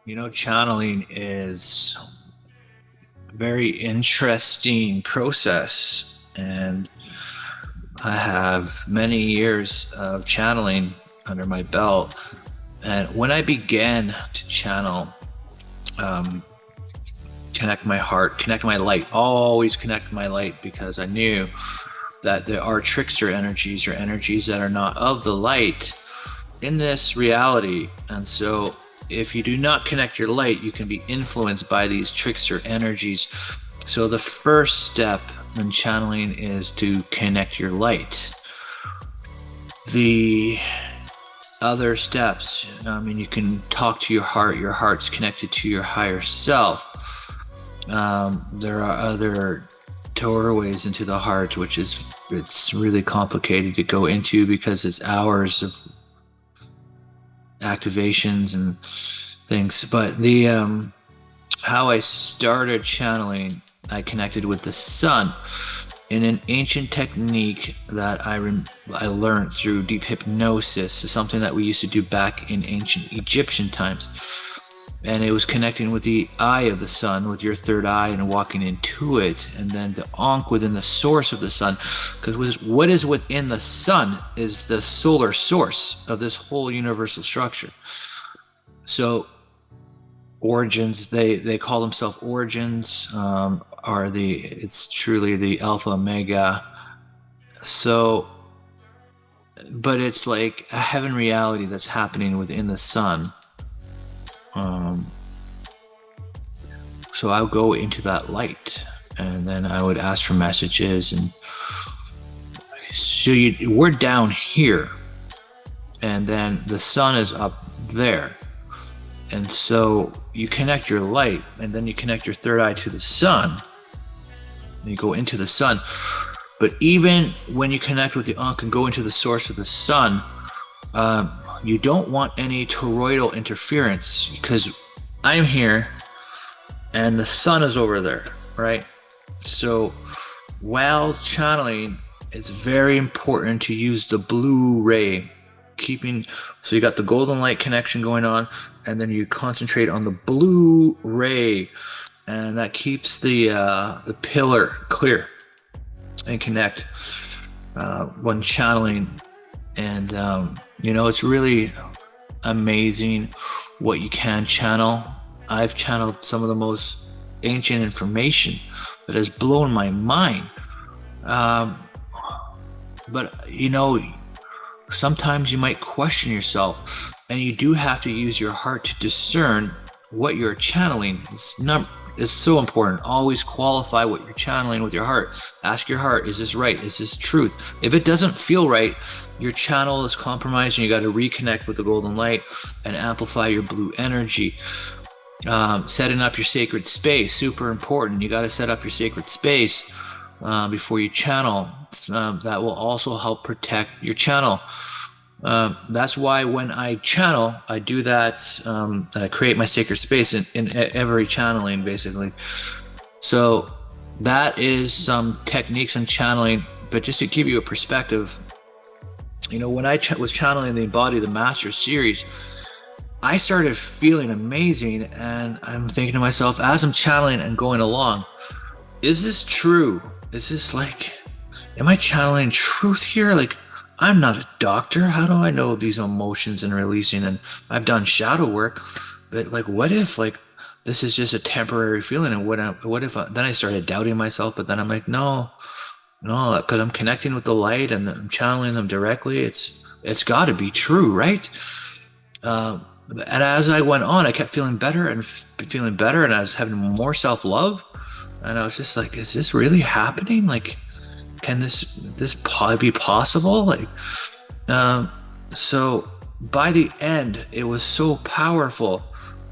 Channeling is a very interesting process, and I have many years of channeling under my belt. And when I began to channel, um, connect my heart, connect my light, always connect my light, because I knew that there are trickster energies or energies that are not of the light in this reality. And so if you do not connect your light, you can be influenced by these trickster energies. So the first step in channeling is to connect your light. The other steps, you can talk to your heart. Your heart's connected to your higher self. There are other doorways into the heart, which it's really complicated to go into because it's hours of activations and things. But the how I started channeling, I connected with the sun in an ancient technique that I learned through deep hypnosis, something that we used to do back in ancient Egyptian times. And it was connecting with the eye of the sun, with your third eye, and walking into it, and then the Ankh within the source of the sun, because what is within the sun is the solar source of this whole universal structure. So origins, they call themselves origins, it's truly the alpha omega. So, but it's like a heaven reality that's happening within the sun. So I'll go into that light, and then I would ask for messages. And so we're down here, and then the sun is up there. And so you connect your light, and then you connect your third eye to the sun, and you go into the sun. But even when you connect with the Ankh and go into the source of the sun, you don't want any toroidal interference, because I'm here and the sun is over there, right? So while channeling, it's very important to use the blue ray, so you got the golden light connection going on, and then you concentrate on the blue ray, and that keeps the pillar clear and connect when channeling. And it's really amazing what you can channel. I've channeled some of the most ancient information that has blown my mind. But sometimes you might question yourself, and you do have to use your heart to discern what you're channeling. It's so important. Always qualify what you're channeling with your heart. Ask your heart, is this right? Is this truth? If it doesn't feel right, your channel is compromised, and you got to reconnect with the golden light and amplify your blue energy. Setting up your sacred space, super important. You got to set up your sacred space before you channel. That will also help protect your channel. That's why when I channel, I do that. I create my sacred space in every channeling, basically. So that is some techniques in channeling. But just to give you a perspective, when I was channeling the Embody the Master series, I started feeling amazing, and I'm thinking to myself as I'm channeling and going along, is this true? Is this am I channeling truth here? I'm not a doctor. How do I know these emotions and releasing? And I've done shadow work, but what if this is just a temporary feeling? And what if then I started doubting myself? But then I'm like, no, because I'm connecting with the light and I'm channeling them directly. It's got to be true, right? And as I went on, I kept feeling better, and I was having more self-love, and I was just like, is this really happening? Can this be possible? So by the end, it was so powerful.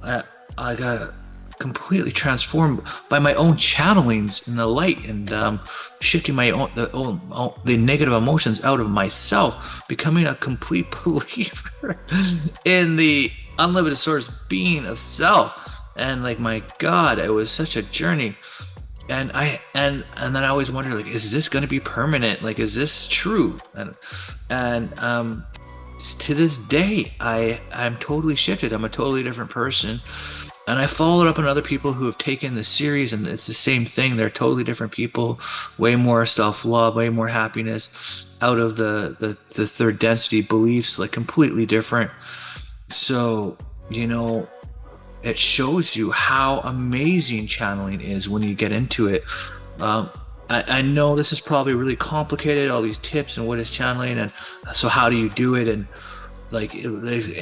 I got completely transformed by my own channelings in the light, and shifting the negative emotions out of myself, becoming a complete believer in the unlimited source being of self. And my God, it was such a journey. And then I always wonder, is this going to be permanent? Is this true? And to this day, I'm totally shifted. I'm a totally different person. And I followed up on other people who have taken the series, and it's the same thing. They're totally different people, way more self-love, way more happiness out of the third density beliefs, like completely different. So, you know, it shows you how amazing channeling is when you get into it. I know this is probably really complicated, all these tips and what is channeling, and so how do you do it? And like,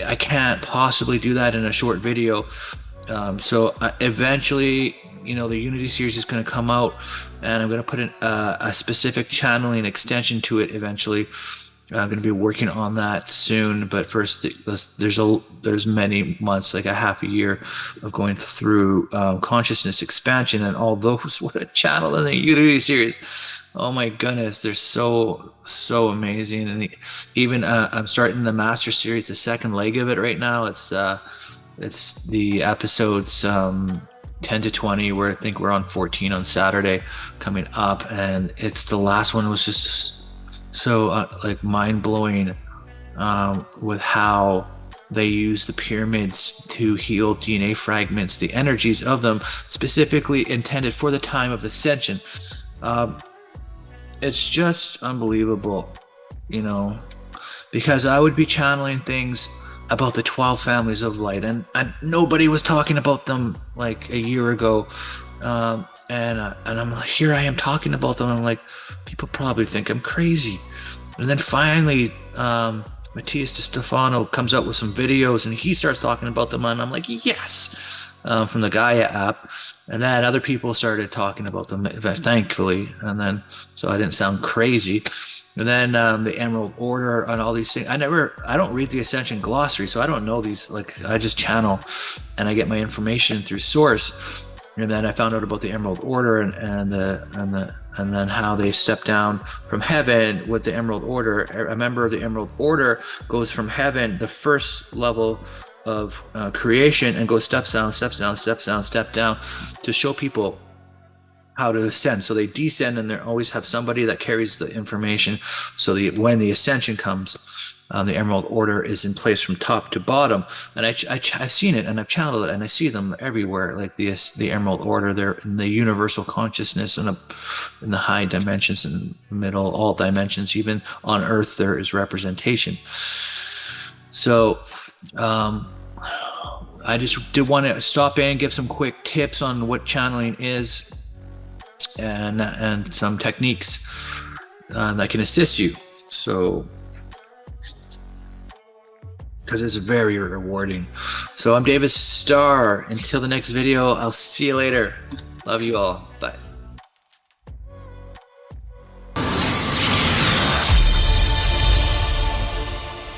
I can't possibly do that in a short video. So eventually, you know, the Unity series is going to come out, and I'm going to put a specific channeling extension to it eventually. I'm going to be working on that soon, but first there's many months, like a half a year of going through consciousness expansion, and all those what a channel in the Unity series. Oh my goodness, they're so amazing. And even I'm starting the Master series, the second leg of it right now. It's the episodes 10 to 20, where I think we're on 14 on Saturday coming up, and it's the last one was just so like mind-blowing with how they use the pyramids to heal DNA fragments, the energies of them specifically intended for the time of ascension. It's just unbelievable, you know, because I would be channeling things about the 12 families of light, and nobody was talking about them like a year ago. And I'm like, here I am talking about them. I'm like, people probably think I'm crazy. And then finally, Matías De Stefano comes out with some videos, and he starts talking about them, and I'm like, yes, from the Gaia app. And then other people started talking about them, thankfully. And then, so I didn't sound crazy. And then the Emerald Order and all these things. I don't read the Ascension glossary, so I don't know these. Like, I just channel, and I get my information through source. And then I found out about the Emerald Order and then how they step down from heaven with the Emerald Order. A member of the Emerald Order goes from heaven, the first level of creation, and goes steps down, to show people how to ascend. So they descend, and they always have somebody that carries the information. So when the ascension comes, the Emerald Order is in place from top to bottom. And I've seen it, and I've channeled it, and I see them everywhere. Like the Emerald Order, they're in the universal consciousness, and in the high dimensions, and middle, all dimensions. Even on Earth, there is representation. So I just did want to stop in, give some quick tips on what channeling is, and some techniques that can assist you. So, because it's very rewarding. So I'm David Starr. Until the next video, I'll see you later. Love you all. Bye.